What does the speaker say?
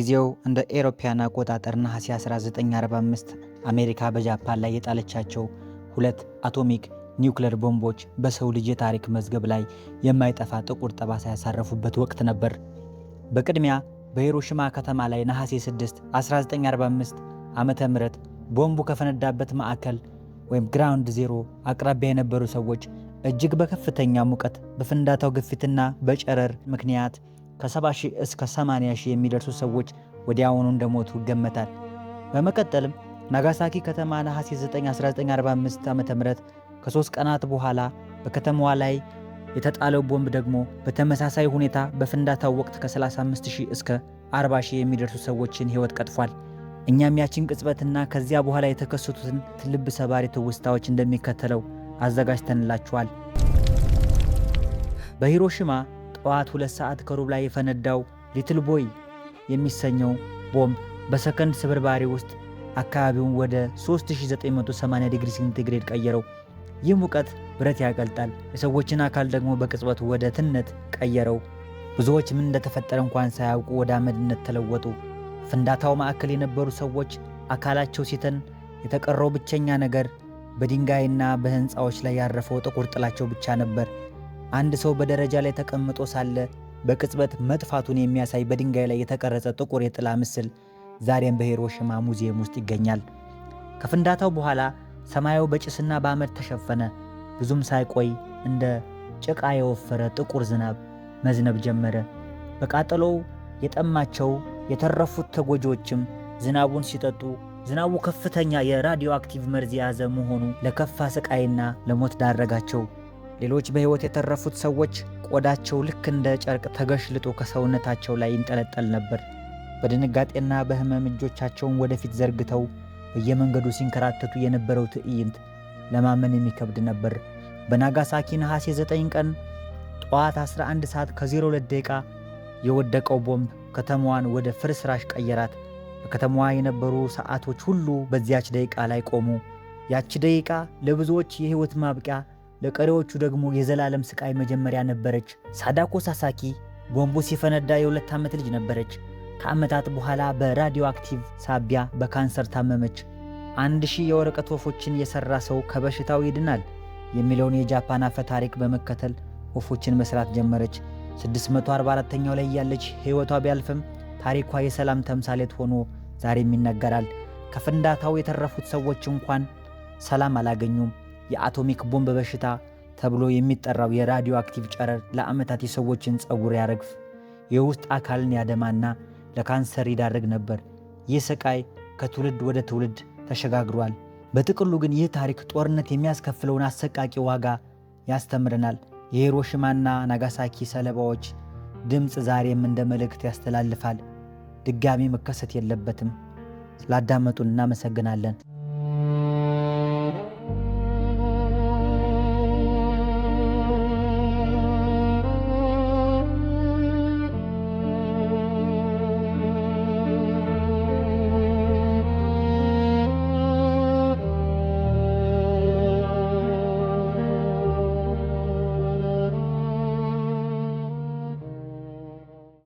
ጊዜው እንደ ኤሮፓያን አቆጣጠር ነሐሴ 1945 አሜሪካ በጃፓን ላይ የጣለቻቸው 2 አቶሚክ ኒውክሌር ቦምቦች በሰው ልጅ የታሪክ መዝገብ ላይ የማይጠፋ ጥቁር ጠባሳ ያሳረፉበት ወቅት ነበር። በቅድሚያ በሂሮሺማ ከተማ ላይ ነሐሴ 6 1945 ዓመተ ምህረት ቦምቡ ከፈነዳበት ማዕከል ወይም ግራውንድ ዜሮ አቅራቢያ የነበሩ ሰዎች እጅግ በከፍተኛ ሙቀት በፍንዳታው ግፊትና በጨረር ምክንያት ከ70,000 እስከ 80,000 የሚደርሱ ሰዎች ወዲያውኑ እንደሞቱ ይገመታል። በመቀጠልም ናጋሳኪ ከተማ ነሐሴ 9 1945 ዓ.ም ከ3 ቀናት በኋላ በከተማዋ ላይ የተጣለው ቦምብ ደግሞ በተመሳሳይ ሁኔታ በፍንዳታው ወቅት ከ35,000 እስከ 40,000 የሚደርሱ ሰዎችን ሕይወት ቀጥፏል። እኛም ያችን ቅጽበትና ከዚያ በኋላ የተከሰቱትን ልብ ሰባሪ ትውስታዎች እንደሚከተለው አዘጋጅተንላችኋል። በሂሮሺማ ጠዋት 2 ሰዓት ከሩብ ላይ የፈነዳው ሊትል ቦይ የሚሰኘው ቦምብ በሰከንድ ስብርባሪ ውስጥ አካባቢውን ወደ 3980 ዲግሪ ሴንቲግሬድ ቀየረው። ይህ ሙቀት ብረት ያቀልጣል፣ የሰዎችን አካል ደግሞ በቅጽበቱ ወደ ትነት ቀየረው። ብዙዎች ምን እንደተፈጠረ እንኳን ሳያውቁ ወደ አመድነት ተለወጡ። ፍንዳታው ማዕከል የነበሩ ሰዎች አካላቸው ሲተን የተቀረው ብቸኛ ነገር በድንጋይና በህንፃዎች ላይ ያረፈው ጥቁር ጥላቸው ብቻ ነበር። አንድ ሰው በደረጃ ላይ ተቀምጦ ሳለ በቅጽበት መጥፋቱን የሚያሳይ በድንጋይ ላይ የተቀረጸ ጥቁር የጥላ ምስል ዛሬም በሂሮሺማ ሙዚየም ውስጥ ይገኛል። ከፍንዳታው በኋላ ሰማዩ በጭስና በአመድ ተሸፈነ። ብዙም ሳይቆይ እንደ ጭቃ የወፈረ ጥቁር ዝናብ መዝነብ ጀመረ። በቃጠሎው የጠማቸው የተረፉት ተጎጂዎችም ዝናቡን ሲጠጡ ዝናቡ ከፍተኛ የራዲዮ አክቲቭ መርዝ የያዘ መሆኑ ለከፋ ስቃይና ለሞት ዳረጋቸው። ሌሎች በሕይወት የተረፉት ሰዎች ቆዳቸው ልክ እንደ ጨርቅ ተገሽልጦ ከሰውነታቸው ላይ ይንጠለጠል ነበር። በድንጋጤና በህመም እጆቻቸውን ወደፊት ዘርግተው በየመንገዱ ሲንከራተቱ የነበረው ትዕይንት ለማመን የሚከብድ ነበር። በናጋሳኪ ነሐሴ 9 ቀን ጠዋት 11 ሰዓት ከ02 ደቂቃ የወደቀው ቦምብ ከተማዋን ወደ ፍርስራሽ ቀየራት። በከተማዋ የነበሩ ሰዓቶች ሁሉ በዚያች ደቂቃ ላይ ቆሙ። ያች ደቂቃ ለብዙዎች የሕይወት ማብቂያ፣ ለቀሪዎቹ ደግሞ የዘላለም ስቃይ መጀመሪያ ነበረች። ሳዳኮ ሳሳኪ ቦምቡ ሲፈነዳ የ2 ዓመት ልጅ ነበረች። ከዓመታት በኋላ በራዲዮ አክቲቭ ሳቢያ በካንሰር ታመመች። 1000 የወረቀት ወፎችን የሠራ ሰው ከበሽታው ይድናል የሚለውን የጃፓን አፈ ታሪክ በመከተል ወፎችን መስራት ጀመረች። 644ኛው ላይ ያለች ሕይወቷ ቢያልፍም ታሪኳ የሰላም ተምሳሌት ሆኖ ዛሬም ይነገራል። ከፍንዳታው የተረፉት ሰዎች እንኳን ሰላም አላገኙም። የአቶሚክ ቦምብ በሽታ ተብሎ የሚጠራው የራዲዮ አክቲቭ ጨረር ለዓመታት የሰዎችን ፀጉር ያረግፍ፣ የውስጥ አካልን ያደማና ለካንሰር ይዳርግ ነበር። ይህ ስቃይ ከትውልድ ወደ ትውልድ ተሸጋግሯል። በጥቅሉ ግን ይህ ታሪክ ጦርነት የሚያስከፍለውን አሰቃቂ ዋጋ ያስተምረናል። የሂሮሺማና ናጋሳኪ ሰለባዎች ድምፅ ዛሬም እንደ መልእክት ያስተላልፋል። ድጋሚ መከሰት የለበትም። ስላዳመጡን እናመሰግናለን።